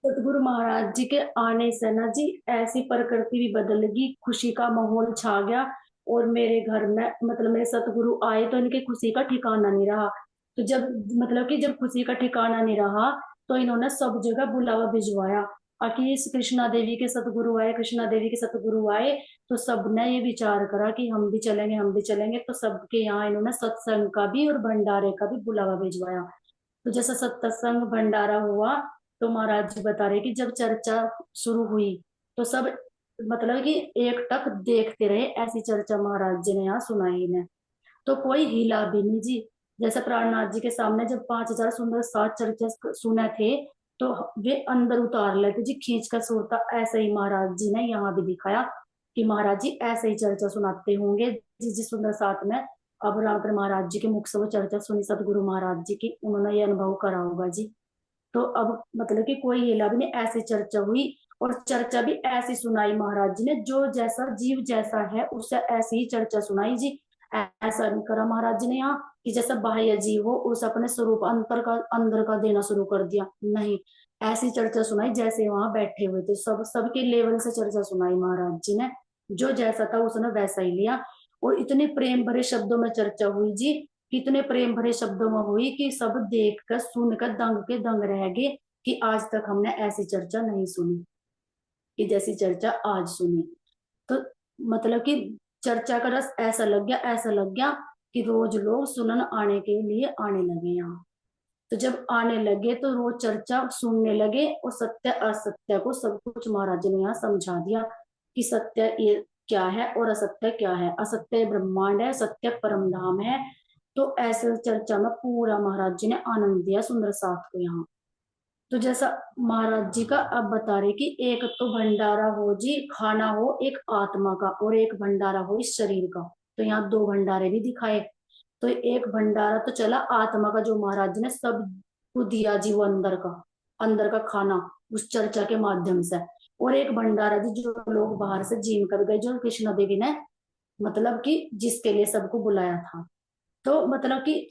सतगुरु महाराज जी के आने से ना जी ऐसी प्रकृति भी बदल गई, खुशी का माहौल छा गया। और मेरे घर में मतलब मेरे सतगुरु आए तो इनकी खुशी का ठिकाना नहीं रहा। तो जब मतलब कि जब खुशी का ठिकाना नहीं रहा तो इन्होंने सब जगह बुलावा भिजवाया। कि इस कृष्णा देवी के सतगुरु आए, कृष्णा देवी के सतगुरु आए। तो सबने ये विचार करा कि हम भी चलेंगे, हम भी चलेंगे। तो सबके यहाँ इन्होंने सत्संग का भी और भंडारे का भी बुलावा भिजवाया। तो जैसा सत्संग भंडारा हुआ, तो महाराज जी बता रहे कि जब चर्चा शुरू हुई तो सब मतलब कि एक टक देखते रहे। ऐसी चर्चा महाराज जी ने यहाँ सुनाई इन्हें। तो कोई हिला भी नहीं जी। जैसे प्राणनाथ जी के सामने जब 5,000 सुंदर सात चर्चा सुने थे, तो वे अंदर उतार लेते जी खींच कर सुरता। ऐसे ही महाराज जी ने यहाँ भी दिखाया कि महाराज जी ऐसे ही चर्चा सुनाते होंगे। जिस जिस सुंदर साथ में अब रामकर महाराज जी के मुख से वो चर्चा सुनी सतगुरु महाराज जी की, उन्होंने ये अनुभव करा होगा जी। तो अब मतलब कि कोई हिला भी नहीं, ऐसी चर्चा हुई। और चर्चा भी ऐसी सुनाई महाराज जी ने, जो जैसा जीव जैसा है उससे ऐसी ही चर्चा सुनाई जी। ऐसा नहीं करा महाराज जी ने यहाँ कि जैसा बाह्य जीव हो उस अपने स्वरूप अंदर का देना शुरू कर दिया। नहीं, ऐसी चर्चा सुनाई जैसे वहां बैठे हुए थे सब, सबके लेवल से चर्चा सुनाई महाराज जी ने। जो जैसा था उसने वैसा ही लिया। और इतने प्रेम भरे शब्दों में चर्चा हुई जी, कितने प्रेम भरे शब्दों में हुई कि सब देखकर सुनकर दंग के दंग रह गए कि आज तक हमने ऐसी चर्चा नहीं सुनी कि जैसी चर्चा आज सुनी। तो मतलब कि चर्चा का रस ऐसा लग गया, ऐसा लग गया कि रोज लोग सुनन आने के लिए आने लगे यहाँ। तो जब आने लगे तो रोज चर्चा सुनने लगे और सत्य असत्य को सब कुछ महाराज जी ने यहाँ समझा दिया कि सत्य ये क्या है और असत्य क्या है। असत्य ब्रह्मांड है, सत्य परम धाम है। तो ऐसे चर्चा में पूरा महाराज जी ने आनंद दिया सुंदर साथ को यहाँ। तो जैसा महाराज जी का अब बता रहे कि एक तो भंडारा हो जी, खाना हो एक आत्मा का, और एक भंडारा हो इस शरीर का। तो यहाँ दो भंडारे भी दिखाए। तो एक भंडारा तो चला आत्मा का, जो महाराज जी ने सबको दिया जी, वो अंदर का खाना उस चर्चा के माध्यम से। और एक भंडारा जी जो लोग बाहर से जीन कर गए, जो कृष्णा देवी ने मतलब कि जिसके लिए सबको बुलाया था। तो मतलब कि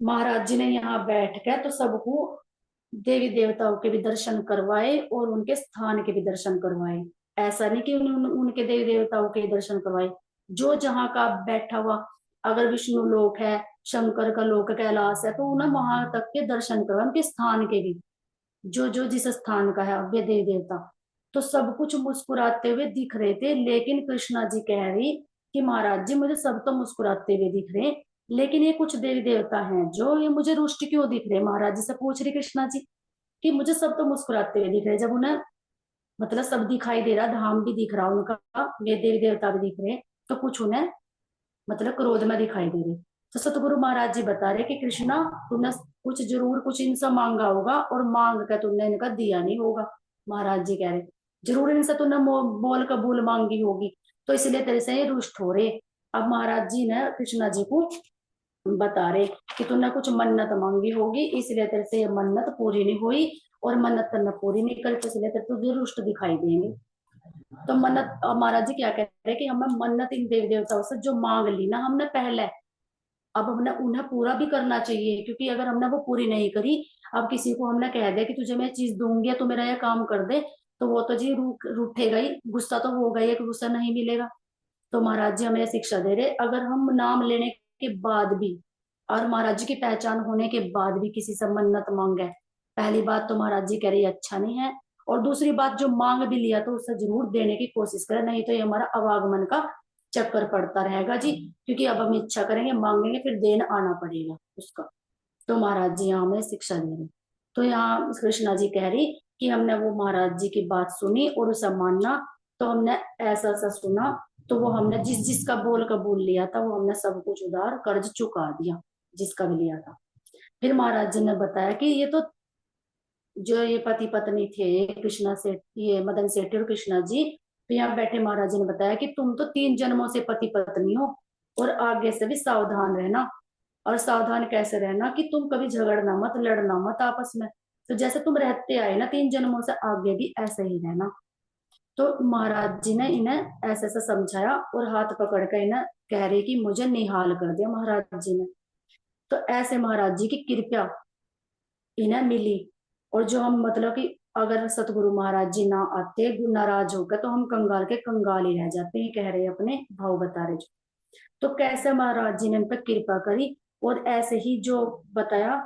महाराज जी ने यहाँ बैठ कर तो सबको देवी देवताओं के भी दर्शन करवाए और उनके स्थान के भी दर्शन करवाए। ऐसा नहीं कि उनके देवी देवताओं के दर्शन करवाए, जो जहाँ का बैठा हुआ। अगर विष्णु लोक है, शंकर का लोक कैलाश है, तो उन्हें वहां तक के दर्शन करवाए, उनके स्थान के भी। जो जो जिस स्थान का है वे देवी देवता। तो सब कुछ मुस्कुराते हुए दिख रहे थे, लेकिन कृष्णा जी कह रही कि महाराज जी मुझे सब तो मुस्कुराते हुए दिख रहे, लेकिन ये कुछ देवी देवता हैं जो ये मुझे रुष्ट क्यों दिख रहे। महाराज जी से पूछ रही कृष्णा जी कि मुझे सब तो मुस्कुराते हुए दिख रहे, जब उन्हें मतलब सब दिखाई दे रहा, धाम भी दिख रहा उनका, वे देवी देवता भी दिख रहे, तो कुछ उन्हें मतलब क्रोध में दिखाई दे रही। तो सतगुरु महाराज जी बता रहे कि कृष्णा, तूने कुछ जरूर कुछ इनसे मांगा होगा और मांग कर तुमने इनका दिया नहीं होगा। महाराज जी कह रहे जरूर इनसे तूने बोल कबूल मांगी होगी, तो इसलिए तेरे से ये रुष्ट हो रहे। अब महाराज जी ने कृष्णा जी को बता रहे कि तूने कुछ मन्नत मांगी होगी, इसलिए तेरे से ये मन्नत पूरी नहीं हुई। और मन्नत करना पूरी नहीं करते इसलिए तेरे तुझे रुष्ट दिखाई देंगे। तो मन्नत महाराज जी क्या कहते हैं कि हमें मन्नत इन देवी देवताओं से जो मांग ली ना हमने पहले, अब हमने उन्हें पूरा भी करना चाहिए। क्योंकि अगर हमने वो पूरी नहीं करी, अब किसी को हमने कह दिया कि तुझे मैं चीज दूंगी तो मेरा ये काम कर दे, तो वो तो जी रूठेगा ही, गुस्सा तो होगा ही कि गुस्सा नहीं मिलेगा। तो महाराज जी हमें शिक्षा दे रहे, अगर हम नाम लेने के बाद भी और महाराज जी की पहचान होने के बाद भी किसी से मन्नत मांगे, पहली बात तो महाराज जी कह रही अच्छा नहीं है। और दूसरी बात, जो मांग भी लिया तो उससे जरूर देने की कोशिश करें, नहीं तो ये हमारा अवागमन का चक्कर पड़ता रहेगा जी। क्योंकि अब हम इच्छा करेंगे मांगेंगे फिर देन आना पड़ेगा उसका। तो महाराज जी यहाँ हमें शिक्षा दे रहे। तो यहाँ कृष्णा जी कह रही कि हमने वो महाराज जी की बात सुनी और उसे मानना। तो हमने ऐसा ऐसा सुना, तो वो हमने जिस जिसका बोल कबूल लिया था वो हमने सब कुछ उधार कर्ज चुका दिया, जिसका भी लिया था। फिर महाराज जी ने बताया कि ये तो जो ये पति पत्नी थे कृष्णा से, ये मदन सेठी और कृष्णा जी, तो यहाँ बैठे महाराज जी ने बताया कि तुम तो 3 जन्मों से पति पत्नी हो, और आगे से भी सावधान रहना। और सावधान कैसे रहना कि तुम कभी झगड़ना मत, लड़ना मत आपस में। तो जैसे तुम रहते आए ना 3 जन्मों से, आगे भी ऐसे ही रहना। तो महाराज जी ने इन्हें ऐसे ऐसे समझाया और हाथ पकड़ कर इन्हें कह रहे कि मुझे निहाल कर दिया महाराज जी ने। तो ऐसे महाराज जी की कृपा इन्हें मिली। और जो हम मतलब कि अगर सतगुरु महाराज जी ना आते नाराज होकर तो हम कंगाल के कंगाल ही रह जाते हैं, कह रहे अपने भाव बता रहे। तो कैसे महाराज जी ने इन पर कृपा करी, और ऐसे ही जो बताया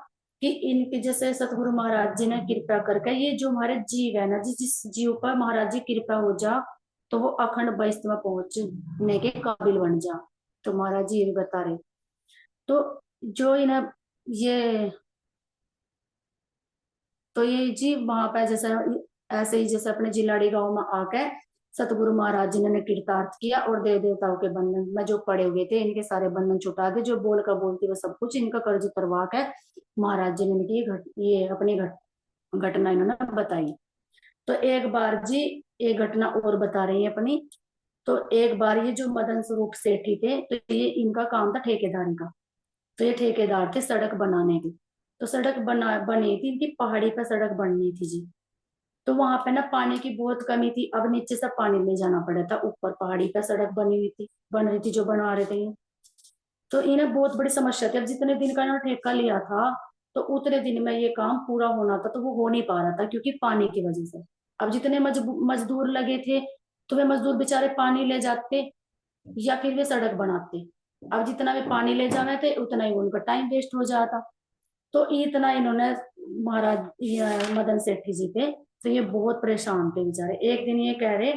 कि इनके जैसे सतगुरु महाराज जी ने कृपा करके ये जो हमारे जीव है ना, जिस जिस जीव पर महाराज जी कृपा हो जा तो वो अखंड वैष्णव में पहुंचने के काबिल बन जा। तो महाराज जी ये भी बता रहे। तो जो इन्हें ये तो ये जी वहां पे जैसे ऐसे ही जैसे अपने जिलाड़ी गांव में आके सतगुरु महाराज जी ने कृतार्थ किया और देव देवताओं के बंधन में जो पड़े हुए थे इनके सारे बंधन छुटा दे, जो बोल का बोलती वो सब कुछ इनका कर्ज उतरवा के महाराज जी ने इनकी ये अपनी घटना इन्होंने बताई। तो एक बार जी एक घटना और बता रही है अपनी। तो एक बार ये जो मदन स्वरूप सेठी थे तो ये इनका काम था ठेकेदारी का। तो ये ठेकेदार थे सड़क बनाने के। तो सड़क बनी थी इनकी पहाड़ी पर सड़क बननी थी जी। तो वहां पे ना पानी की बहुत कमी थी, अब नीचे से पानी ले जाना पड़ा था, ऊपर पहाड़ी पर सड़क बनी हुई थी, बन रही थी जो बना रहे थे ये। तो इन्हें बहुत बड़ी समस्या थी, अब जितने दिन का इन्होंने ठेका लिया था तो उतने दिन में ये काम पूरा होना था, तो वो हो नहीं पा रहा था क्योंकि पानी की वजह से। अब जितने मजदूर लगे थे तो वे मजदूर बेचारे पानी ले जाते या फिर वे सड़क बनाते। अब जितना वे पानी ले जावे थे उतना ही उनका टाइम वेस्ट हो जाता। तो इतना इन्होंने महाराज मदन सेठी जी थे तो ये बहुत परेशान थे बेचारे। एक दिन ये कह रहे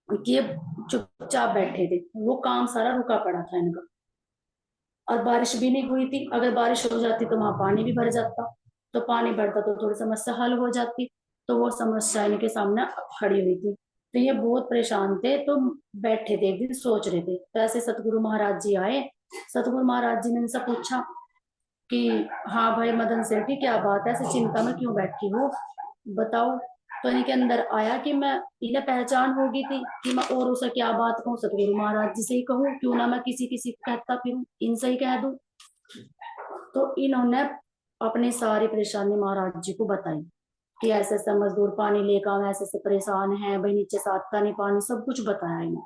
कि ये चुपचाप बैठे थे, वो काम सारा रुका पड़ा था इनका, और बारिश भी नहीं हुई थी। अगर बारिश हो जाती तो वहां पानी भी भर जाता, तो पानी भरता तो थोड़ी समस्या हल हो जाती। तो वो समस्या इनके सामने खड़ी हुई थी। तो ये बहुत परेशान थे, तो बैठे थे एक दिन सोच रहे थे, तो ऐसे सतगुरु महाराज जी आए। सतगुरु महाराज जी ने इनसे पूछा कि हाँ भाई मदन सेठी क्या बात है, ऐसे चिंता में क्यों बैठी हो, बताओ। तो इनके अंदर आया कि मैं इन्हें पहचान होगी थी कि मैं और उसे क्या बात कहूँ, सतगुरु महाराज जी से ही कहूँ, क्यों ना मैं किसी किसी को कहता फिरूं, इनसे ही कह दूं। तो इन्होंने अपनी सारी परेशानी महाराज जी को बताई कि ऐसे ऐसे मजदूर पानी लेकर ऐसे ऐसे परेशान है भाई, नीचे से आता नहीं पानी, सब कुछ बताया इन्हें।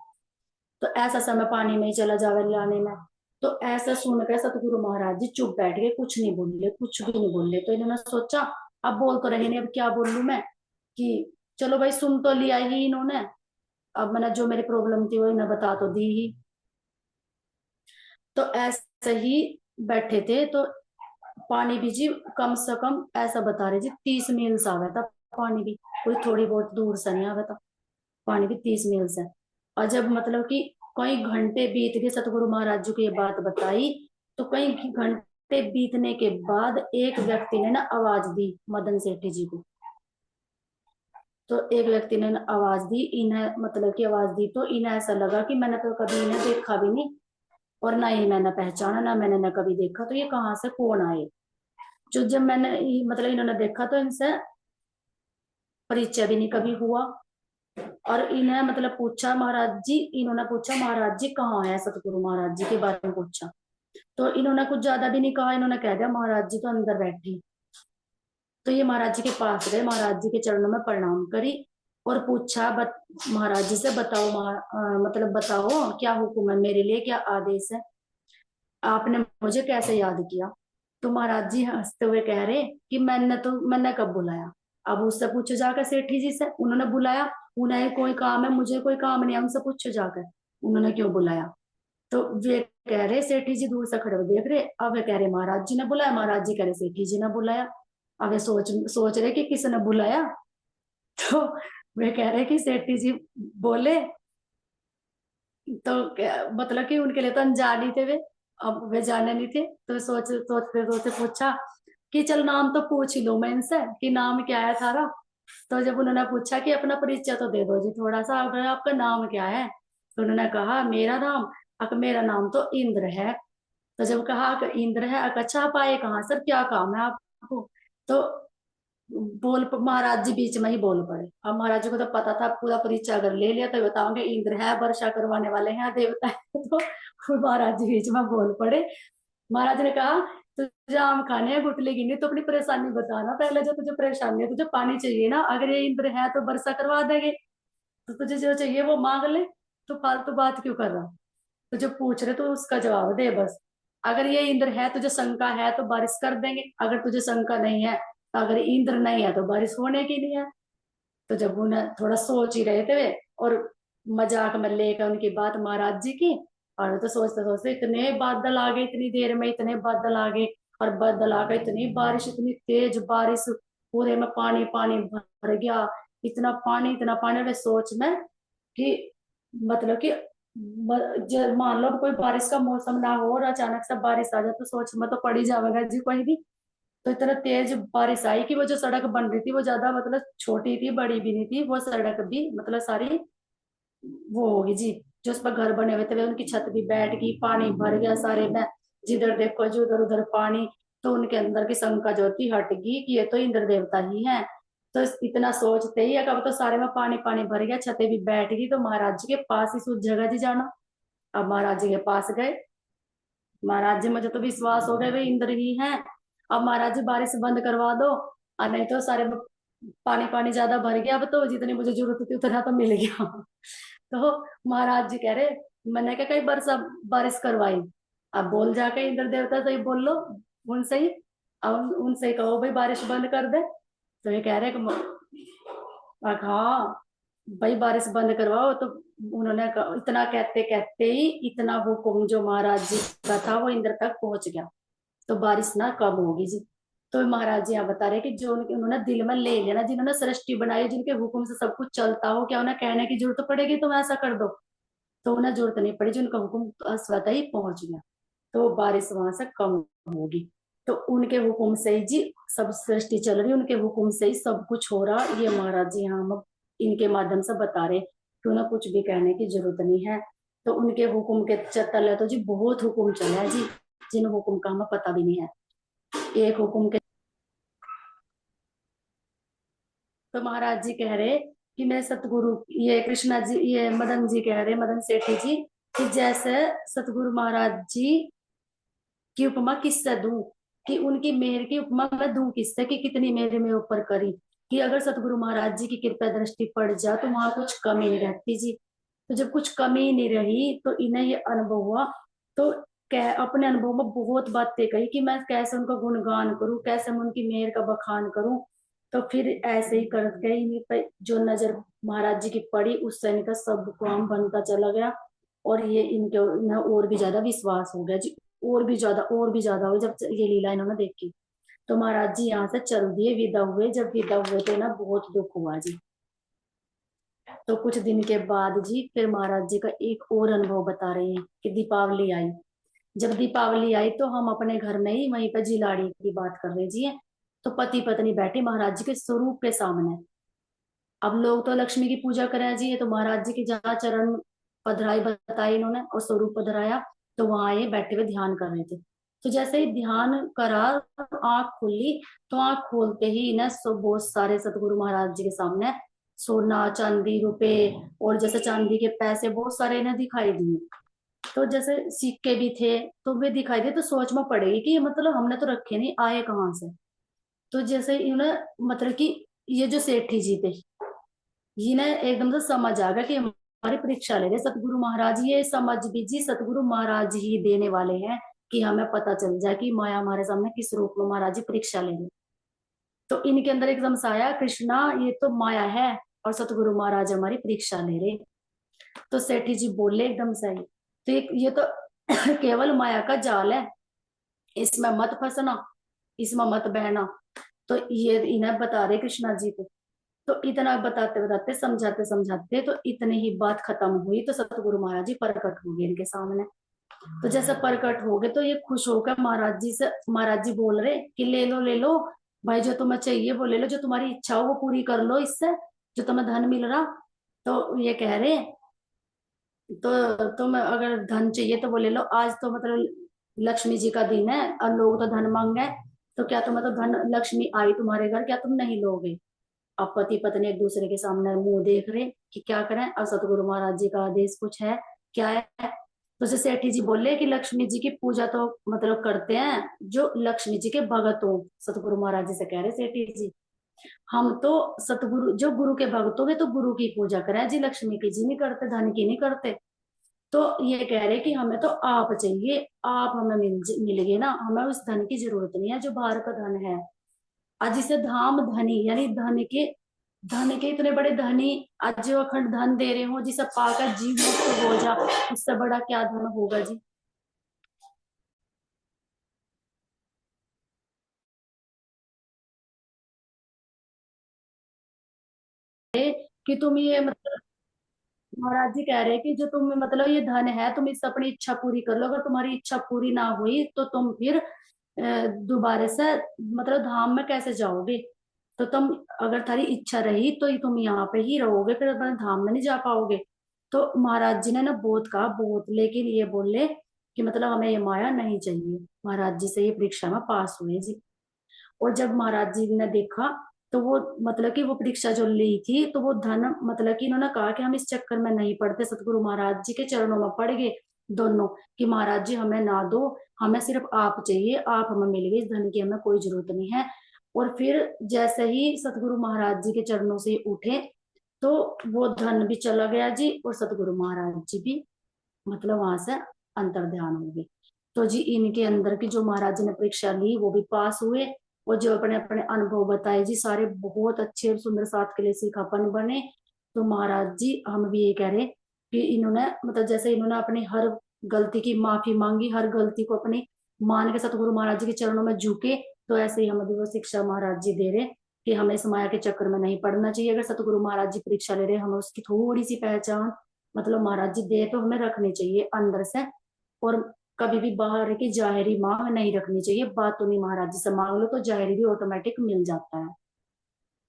तो ऐसा समय पानी में ही चला जावे लाने में। तो ऐसा सुनकर सतगुरु महाराज जी चुप बैठ गए, कुछ नहीं बोले, कुछ भी नहीं बोले। तो इन्होंने सोचा अब बोल तो रहे नहीं, अब क्या बोलूं मैं, कि चलो भाई सुन तो लिया ही इन्होंने, अब मैंने जो मेरी प्रॉब्लम थी वो इन्हें बता तो दी ही। तो ऐसे ही बैठे थे तो पानी भी जी कम से कम ऐसा बता रहे जी 30 मील से आवा था पानी भी, कोई थोड़ी बहुत दूर से नहीं आवा था, पानी भी 30 मील से। और जब मतलब कि कई घंटे बीत गए सतगुरु महाराज जी को ये बात बताई, तो कई घंटे बीतने के बाद एक व्यक्ति ने ना आवाज दी मदन सेठी जी को। तो एक व्यक्ति ने आवाज दी इन्हें, मतलब कि आवाज दी तो इन्हें ऐसा लगा कि मैंने तो कभी इन्हें देखा भी नहीं, और ना ही मैंने पहचाना, ना मैंने ना कभी देखा, तो ये कहाँ से कौन आए। जो जब मैंने मतलब इन्होंने देखा तो इनसे परिचय भी नहीं कभी हुआ। और इन्हें मतलब पूछा महाराज जी, इन्होंने पूछा महाराज जी कहाँ है, सतगुरु महाराज जी के बारे में पूछा। तो इन्होंने कुछ ज्यादा भी नहीं कहा, इन्होंने कह दिया महाराज जी तो अंदर बैठे। तो ये महाराज जी के पास गए, महाराज जी के चरणों में प्रणाम करी और पूछा महाराज जी से बताओ मतलब बताओ क्या हुक्म है मेरे लिए, क्या आदेश है, आपने मुझे कैसे याद किया। तो महाराज जी हंसते हुए कह रहे कि मैंने कब बुलाया, अब उससे पूछो जाकर सेठी जी से, उन्होंने बुलाया, उन्हें कोई काम है मुझे कोई काम नहीं है, उनसे पूछो जाकर उन्होंने क्यों बुलाया। तो वे कह रहे सेठी जी दूर से खड़े हुए देख रहे, अब वे कह रहे महाराज जी ने बुलाया, महाराज जी कह रहे सेठी जी ने बुलाया। अब वे सोच सोच रहे कि किसने बुलाया। तो वे कह रहे कि सेठी जी बोले, तो मतलब कि उनके लिए तो अनजान ही थे वे, अब वे जाने नहीं थे। तो सोचते सोचते पूछा कि चल नाम तो पूछ ही लो मैं इनसे कि नाम क्या है थारा। तो जब उन्होंने पूछा कि अपना परिचय तो दे दो जी थोड़ा सा, आपका नाम क्या है, तो उन्होंने कहा मेरा नाम तो इंद्र है। तो जब कहा कि इंद्र है, अच्छा आप आए कहाँ सर, क्या काम है आपको। तो महाराज जी बीच में ही बोल पड़े। अब महाराज जी को तो पता था पूरा परिचय अगर ले लिया तो बताओगे इंद्र है, वर्षा करवाने वाले हैं, देवता है। तो महाराज जी बीच में बोल पड़े। महाराज ने कहा तुझे आम खाने हैं गुटली गिनी, तो अपनी परेशानी बताना पहले, जो तुझे परेशानी है, तुझे पानी चाहिए ना, अगर ये इंद्र है तो वर्षा करवा देंगे, तो तुझे जो चाहिए वो मांग ले, तो फालतू बात क्यों कर रहा, तुझे पूछ रहे तो उसका जवाब दे बस। अगर ये इंद्र है तुझे शंका है तो बारिश कर देंगे, अगर तुझे शंका नहीं है अगर इंद्र नहीं है तो बारिश होने की नहीं है। तो जब उन्हें थोड़ा सोच ही रहे थे वे, और मजाक में लेकर उनकी बात महाराज जी की, और तो सोचते सोचते इतने बादल आ गए, इतनी देर में इतने बादल आ गए, और बादल आ गए, इतनी बारिश, इतनी तेज बारिश, पूरे में पानी पानी भर गया। इतना पानी वे सोच में कि मतलब कि मान लो कोई बारिश का मौसम ना हो और अचानक से बारिश आ जाए तो सोच में तो पड़ ही जाएगा जी कोई भी। तो इतना तेज बारिश आई कि वो जो सड़क बन रही थी वो ज्यादा मतलब छोटी थी, बड़ी भी नहीं थी, वो सड़क भी मतलब सारी वो होगी जी, जो उस पर घर बने हुए थे वे उनकी छत भी बैठ गई, पानी भर गया सारे में, जिधर देखो जो उधर उधर पानी। तो उनके अंदर की शंका जो थी हट गई कि ये तो इंद्र देवता ही है। तो इतना सोचते ही अब तो सारे में पानी पानी भर गया, छतें भी बैठ गई, तो महाराज जी के पास ही सूझ जगह जी जाना। अब महाराज जी के पास गए। महाराज जी मुझे तो विश्वास हो गया वे इंद्र ही हैं। अब महाराज जी बारिश बंद करवा दो, और नहीं तो सारे में पानी पानी ज्यादा भर गया, अब तो जितनी मुझे जरूरत थी उतना तो मिल गया। तो महाराज जी कह रहे, मैंने क्या कई बरसा बारिश करवाई, अब बोल जाके इंद्र देवता से ही बोल लो, उनसे ही, अब उनसे ही कहो भाई बारिश बंद कर दे। तो ये कह रहे कि हाँ भाई बारिश बंद करवाओ। तो उन्होंने इतना कहते कहते ही इतना हुक्म जो महाराज जी का था वो इंद्र तक पहुंच गया, तो बारिश ना कम होगी जी। तो महाराज जी यहाँ बता रहे कि जो उन्होंने दिल में ले लेना, जिन्होंने सृष्टि बनाई, जिनके हुक्म से सब कुछ चलता हो, क्या उन्हें कहने की जरूरत पड़ेगी तुम ऐसा कर दो? तो उन्हें जरूरत नहीं पड़ी, जिनका हुक्म स्वतः ही पहुंच गया, तो बारिश वहां से कम होगी। तो उनके हुक्म से ही जी सब सृष्टि चल रही, उनके हुक्म से ही सब कुछ हो रहा। ये महाराज जी यहाँ हम इनके माध्यम से बता रहे कि उन्हें कुछ भी कहने की जरूरत नहीं है। तो उनके हुक्म के चल है तो जी बहुत हुक्म चला है जी, जिन हुक्म का हमें पता भी नहीं है। एक हुक्म के तो महाराज जी कह रहे कि मैं सतगुरु, ये कृष्णा जी, ये मदन जी कह रहे, मदन सेठी जी, कि जैसे सतगुरु महाराज जी की उपमा किससे दूं, कि उनकी मेहर की उपमा मैं दूं किससे, कि कितनी मेहर मेरे ऊपर करी, कि अगर सतगुरु महाराज जी की कृपा दृष्टि पड़ जा तो वहां कुछ कमी नहीं रहती जी। तो जब कुछ कमी नहीं रही तो इन्हें ये अनुभव हुआ। तो अपने अनुभव में बहुत बातें कही कि मैं कैसे उनका गुणगान करूं, कैसे मैं उनकी मेहर का बखान करूं। तो फिर ऐसे ही करके इन्हीं पे जो नजर महाराज जी की पड़ी उससे इनका सब काम बनता चला गया, और ये इनके इन्हें और भी ज्यादा विश्वास हो गया जी, और भी ज्यादा हो जब ये लीला इन्होंने देखी। तो महाराज जी यहाँ से चल दिए, विदा हुए। जब विदा हुए तो ना बहुत दुख हुआ जी। तो कुछ दिन के बाद जी फिर महाराज जी का एक और अनुभव बता रहे हैं कि दीपावली आई। जब दीपावली आई तो हम अपने घर में ही वहीं पर जिलाड़ी की बात कर रहे जी। तो पति पत्नी बैठे महाराज जी के स्वरूप के सामने। अब लोग तो लक्ष्मी की पूजा करें जी, ये तो महाराज जी की जहाँ चरण पधराई बताई इन्होंने और स्वरूप पधराया, तो वहां ये बैठे हुए ध्यान कर रहे थे। तो जैसे ही ध्यान करा, आंख खुली, तो आंख खोलते ही इन्हें बहुत सारे सतगुरु महाराज जी के सामने सोना चांदी रुपए, और जैसे चांदी के पैसे बहुत सारे इन्हें दिखाई दिए। तो जैसे सिक्के भी थे तो वे दिखाई दिए, तो सोच में पड़ेगी कि ये मतलब हमने तो रखे नहीं, आए कहाँ से। तो जैसे इन्हें मतलब कि ये जो सेठी जी थे, जिन्हें एकदम से समझ आ गया कि हमारी परीक्षा ले रहे सतगुरु महाराज, ये समझ भी जी सतगुरु महाराज ही देने वाले हैं कि हमें पता चल जाए कि माया हमारे सामने किस रूप में महाराज जी परीक्षा ले रहे। तो इनके अंदर एकदम से आया, कृष्णा ये तो माया है और सतगुरु महाराज हमारी परीक्षा ले रहे। तो सेठी जी बोले एकदम से ही, तो ये तो केवल माया का जाल है, इसमें मत फंसना, इसमें मत बहना। तो ये इन्हें बता रहे कृष्णा जी को। तो इतना बताते बताते समझाते समझाते तो इतनी ही बात खत्म हुई, तो सतगुरु महाराज जी प्रकट हो गए इनके सामने। तो जैसे प्रकट हो गए तो ये खुश होकर महाराज जी से, महाराज जी बोल रहे कि ले लो भाई, जो तुम्हें चाहिए वो ले लो, जो तुम्हारी इच्छा हो वो पूरी कर लो इससे, जो तुम्हें धन मिल रहा। तो ये कह रहे तो तुम अगर धन चाहिए तो वो ले लो, आज तो मतलब लक्ष्मी जी का दिन है और लोग तो धन मांगे, तो क्या तुम्हें तो धन लक्ष्मी आई तुम्हारे घर, क्या तुम नहीं लोगे? अब पति पत्नी एक दूसरे के सामने मुंह देख रहे कि क्या करें। अब सतगुरु महाराज जी का आदेश कुछ है, क्या है? तो जैसे सेठी जी बोले कि लक्ष्मी जी की पूजा तो मतलब करते हैं जो लक्ष्मी जी के भगत हो। सतगुरु महाराज जी से कह रहे सेठी जी, हम तो सतगुरु जो गुरु के भक्त हो गए तो गुरु की पूजा करें जी, लक्ष्मी की जी नहीं करते, धन की नहीं करते। तो ये कह रहे कि हमें तो आप चाहिए, आप हमें मिल गए ना, हमें उस धन की जरूरत नहीं है जो बाहर का धन है। आज जिसे धाम धनी यानी धन के इतने बड़े धनी, आज जो अखंड धन दे रहे हो, जिसे पाकर जीव मुक्त हो जा, उससे बड़ा क्या धन होगा जी। कि तुम ये मतलब महाराज जी कह रहे हैं कि जो तुम मतलब ये धन है, तुम इससे अपनी इच्छा पूरी कर लो, अगर तुम्हारी इच्छा पूरी ना हुई तो तुम फिर दोबारा से मतलब धाम में कैसे जाओगे। तो तुम अगर थारी इच्छा रही तो तुम यहाँ पे ही रहोगे, फिर अपने धाम में नहीं जा पाओगे। तो महाराज जी ने ना बहुत कहा बहुत, लेकिन ये बोले कि मतलब हमें ये माया नहीं चाहिए। महाराज जी से ये परीक्षा में पास हुए जी। और जब महाराज जी ने देखा तो वो मतलब कि वो परीक्षा जो ली थी, तो वो धन मतलब कि इन्होंने कहा कि हम इस चक्कर में नहीं पड़ते, सतगुरु महाराज जी के चरणों में पड़ गए दोनों, कि महाराज जी हमें ना दो, हमें सिर्फ आप चाहिए, आप हमें मिल गए, इस धन की हमें कोई जरूरत नहीं है। और फिर जैसे ही सतगुरु महाराज जी के चरणों से उठे, तो वो धन भी चला गया जी, और सतगुरु महाराज जी भी मतलब वहां से अंतर ध्यान हो गए। तो जी इनके अंदर की जो महाराज जी ने परीक्षा ली वो भी पास हुए, और जो अपने अपने अनुभव बताए जी, सारे बहुत अच्छे और सुंदर साथ के लिए सिखापन बने। तो महाराज जी हम भी ये कह रहे कि इन्होंने मतलब जैसे इन्होंने अपनी हर गलती की माफी मांगी, हर गलती को अपनी मान के सतगुरु महाराज जी के चरणों में झुके, तो ऐसे ही हमें भी वो शिक्षा महाराज जी दे रहे कि हमें इस माया के चक्कर में नहीं पड़ना चाहिए। अगर सतगुरु महाराज जी परीक्षा ले रहे, हमें उसकी थोड़ी सी पहचान मतलब महाराज जी दे तो हमें रखनी चाहिए अंदर से, और कभी भी बाहर की जाहिरी मांग नहीं रखनी चाहिए। बात तो नहीं महाराज जी से मांग लो तो जाहिरी भी ऑटोमेटिक मिल जाता है।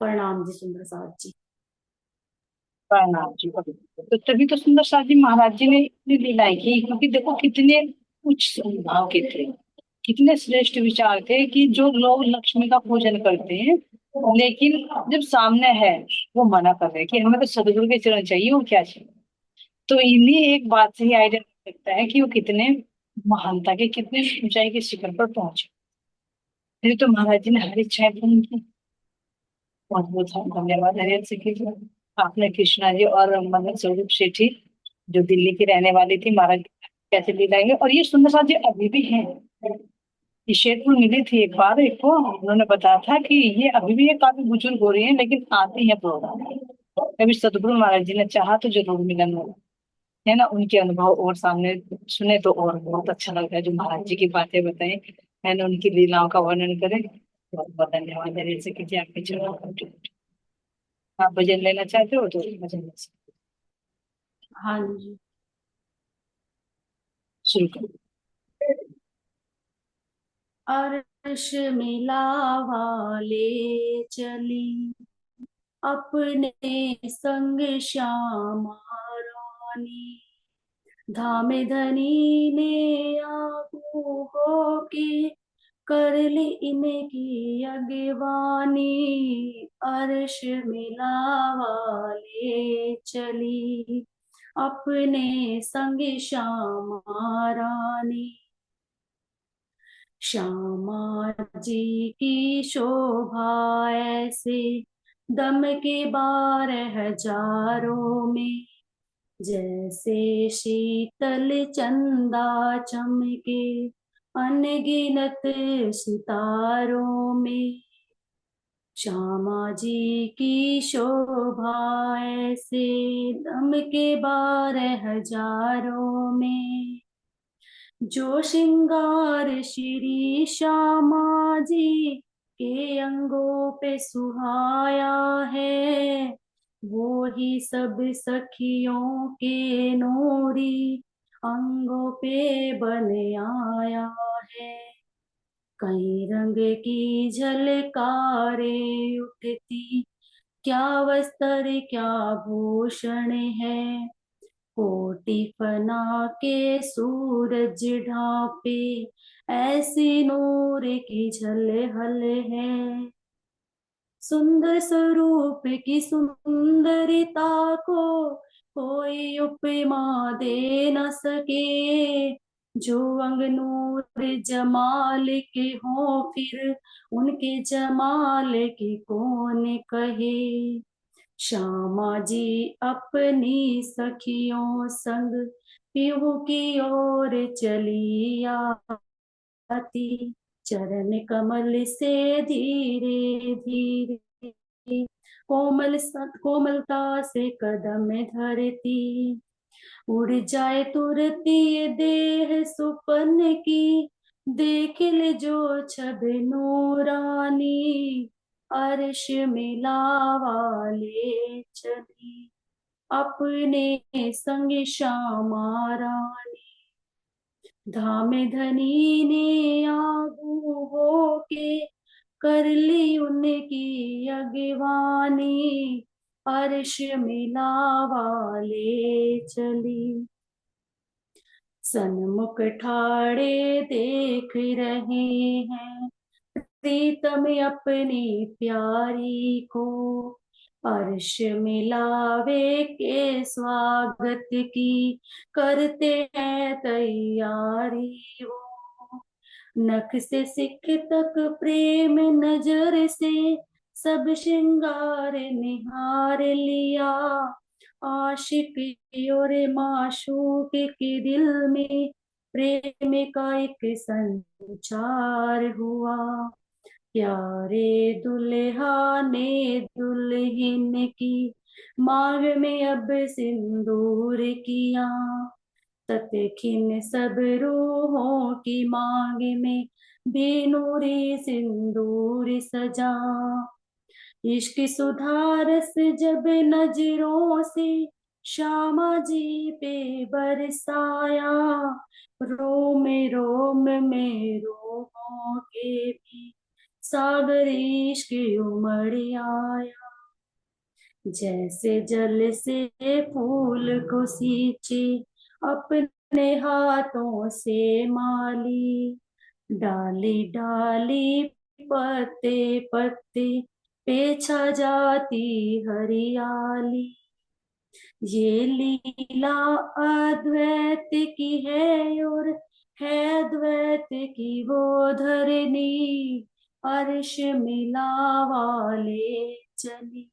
प्रणाम जी सुंदर साथ जी। प्रणाम जी। तो तभी तो सुंदर साथ जी महाराज जी ने इतनी लीलाएं की, क्योंकि देखो कितने उच्च स्वभाव के थे, कितने श्रेष्ठ विचार थे कि जो लोग लक्ष्मी का पूजन करते हैं, लेकिन जब सामने है वो मना कर रहे हैं कि हमें तो सदगुरु के चरण चाहिए और क्या चाहिए। तो इन्हीं एक बात से ही आइडिया लग सकता है कि वो कितने महानता के, कितने ऊंचाई के शिखर पर पहुंचे। फिर तो महाराज जी ने हर इच्छा पूर्ण की। बहुत बहुत धन्यवाद हरियल सिंह जी। आपने कृष्णा जी और मदन स्वरूप शेठी जो दिल्ली की रहने वाली थी, महाराज कैसे दिलाएंगे। और ये सुंदर साथ जी अभी भी हैं। ये शेरपुर मिली थी एक बार, एक को उन्होंने बताया था कि ये अभी भी ये काफी बुजुर्ग हो रही है, लेकिन आती है प्रोग्राम। कभी सतगुरु महाराज जी ने चाहा तो जरूर मिलन होगा, है ना। उनके अनुभव और सामने सुने तो और बहुत अच्छा लगता है, जो महाराज जी की बातें बताएं, है ना, उनकी लीलाओं का वर्णन करें। बहुत बहुत धन्यवाद है, जैसे कीजिए आपके चलो। आप भजन लेना चाहते हो तो भजन ले सकते हाँ जी। हो। शुरू करो। अर्श मिला वाले चली, अपने संग श्यामा रानी, धाम धनी ने आगू होके कर ली इनकी अगवानी। अर्श मिला वाले चली, अपने संग श्यामा रानी, श्यामा जी की शोभा ऐसे दम के 12 हजारों में, जैसे शीतल चंदा चमके अनगिनत सितारों में। श्यामा जी की शोभा ऐसे दम के 12 हजारों में, जो श्रृंगार श्री श्यामा जी के अंगों पे सुहाया है, वो ही सब सखियों के नूरी अंगों पे बन आया है। कई रंग की झलकारे उठती, क्या वस्त्र क्या भूषण है, कोटि फना के सूरज ढापे ऐसी नूर की झलहल है। सुंदर स्वरूप की सुंदरता को कोई उपमा दे न सके, जो अंग नूर जमाल के हो फिर उनके जमाल की कौन कहे। श्यामा जी अपनी सखियों संग पीहू की ओर चली आती, चरण कमल से धीरे धीरे कोमलता से कदम धरती, उड़ जाए तुरती ये देह सुपन की, देख ले जो छब नूरानी, अर्श मिला वाले चली, अपने संग श्यामा रानी। धाम धनी ने आगू होके, कर ली उनकी अगवानी, अर्श मिला वाले चली। सन्मुख ठाड़े देख रहे हैं प्रीतम अपनी प्यारी को, अर्श मिलावे के स्वागत की, करते हैं तैयारी वो। नख से सिख तक प्रेम नजर से, सब श्रृंगार निहार लिया, आशिक और माशूक के दिल में प्रेम का एक संचार हुआ। प्यारे दुल्हा ने दुल्हन की मांग में अब सिंदूर किया, तत्खिन सब रूहों की मांग में भी नूरी सिंदूर सजा। इश्क सुधारस जब नजरों से श्यामा जी पे बरसाया, रोम रोम में रोमों के भी सागर इश्क उमड़ आया। जैसे जल से फूल को सींचे अपने हाथों से माली, डाली डाली पत्ते पत्ते पे छा जाती हरियाली। ये लीला अद्वैत की है और है द्वैत की वो धरनी, अर्श मिला वाले चली,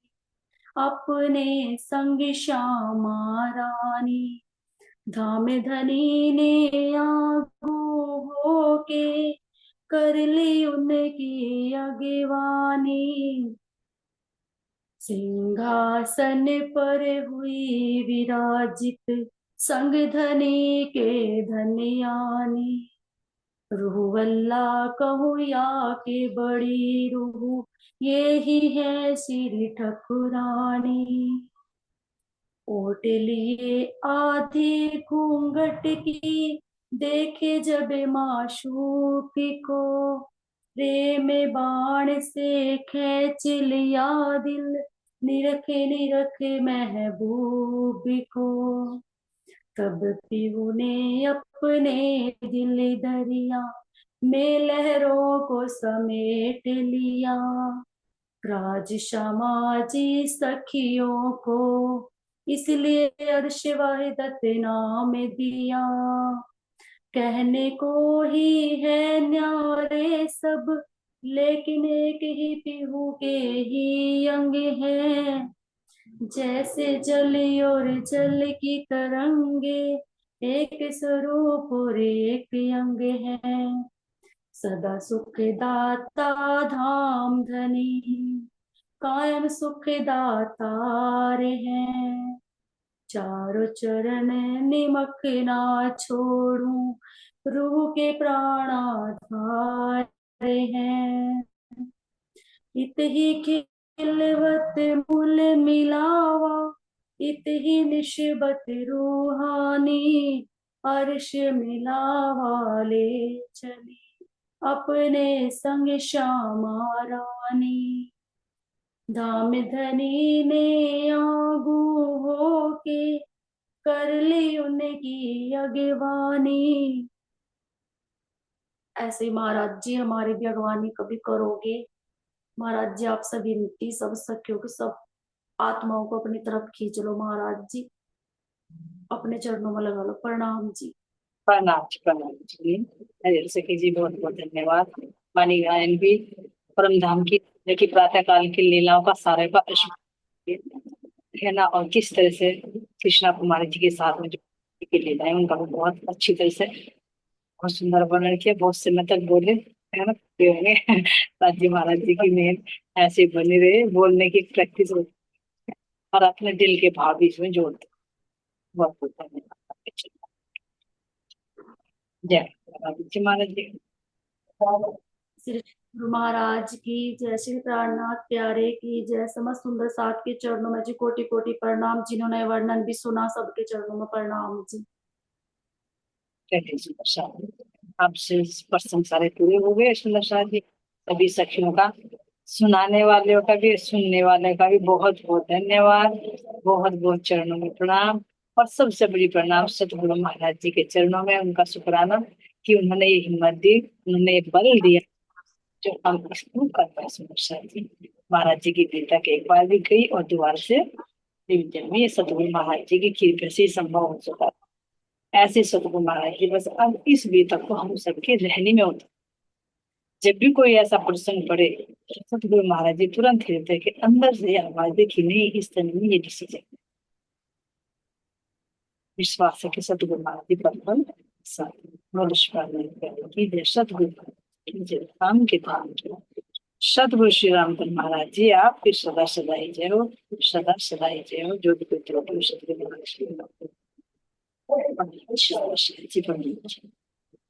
अपने संग श्यामा रानी। धाम धनी ने आगू होके, कर ली उनकी अगवानी, सिंहासन पर हुई विराजित, संग धनी के धनियानी। रूह अल्लाह कहूँ या के बड़ी रूह, ये ही है श्री ठकुरानी। ओट लिए आधी घूंघट की, देखे जब माशूक को, प्रेम बाण से खींच लिया दिल, निरखे निरखे महबूब को। तब पीहू ने अपने दिल दरिया में लहरों को समेट लिया, राज श्यामा जी सखियों को इसलिए अर्श वहदत नाम दिया। कहने को ही है न्यारे सब, लेकिन एक ही पीहू के ही अंग हैं, जैसे जल और जल की तरंगे, एक स्वरूप और एक अंग है। सदा सुख दाता धाम धनी, कायम सुख दातार हैं। चारों चरण निमक ना छोड़ूं, रूह के प्राणाधार हैं। इत ही खिलवत मूल मिलावा, इत ही निस्बत रूहानी, अर्श मिलावा ले चली, अपने संग श्यामा रानी। धाम धनी ने आगू होके, कर ली उनकी अगवानी। ऐसे महाराज जी हमारी भी अगवानी कभी करोगे? महाराज जी आप सभी मिट्टी सब सखियों की सब आत्माओं को अपनी तरफ खींच लो महाराज जी, अपने चरणों में लगा लो। प्रणाम जी। प्रणाम जी। हरिहर सखी जी बहुत बहुत धन्यवाद। वाणी गायन भी परम धाम की जो कि प्रातः काल की लीलाओं का सारे का है ना, और किस तरह से कृष्णा कुमारी जी के साथ में जो की लीलाएं उनका भी बहुत अच्छी तरह से बहुत सुंदर वर्णन किया, बहुत समय तक बोले। है ना, ये होंगे साजी महाराज जी की मेहर ऐसे बनी रहे, बोलने की प्रैक्टिस हो और अपने दिल के भाव भी इसमें जोड़ते। बहुत बहुत धन्यवाद। जय जी महाराज जी। श्री गुरु महाराज की जय, श्री प्राणनाथ प्यारे की जय, समस्त सुंदर साथ के चरणों में जी कोटि कोटि प्रणाम, जिन्होंने वर्णन भी सुना सबके चरणों में प्रणाम जी। चलिए जी प्रसाद, आपसे प्रसंग सारे पूरे हो गए सुंदर साथ जी। सभी सखियों का, सुनाने वालों का भी, सुनने वाले का भी बहुत बहुत धन्यवाद। बहुत बहुत चरणों में प्रणाम। और सबसे बड़ी प्रणाम सतगुरु महाराज जी के चरणों में, उनका शुक्राना कि उन्होंने ये हिम्मत दी, उन्होंने ये बल दिया जो हम इसको कर पाए सुंदर साथ जी। महाराज जी की बेटा के एक बार भी गई और दोबारा से दिव्य में ये सतगुरु महाराज जी की कृपा से ही संभव हो सका। ऐसे सतगुरु महाराज जी बस अब इस बीतक को हम सबके रहने में होता। जब भी कोई ऐसा प्रसंग पड़े तो सतगुरु महाराज जी तुरंत हृदय के अंदर से आवाज देखी, नहीं इस तन में ये डिसीजन। विश्वास है कि सतगुरु महाराज जी पर सतगुरु की जय, राम के धाम की। सतगुरु श्री राम महाराज जी आप फिर सदा सदा ही जय हो, सदा सदा ही जय हो। जो भी कोई त्रुटि सतगुरु महाराज जी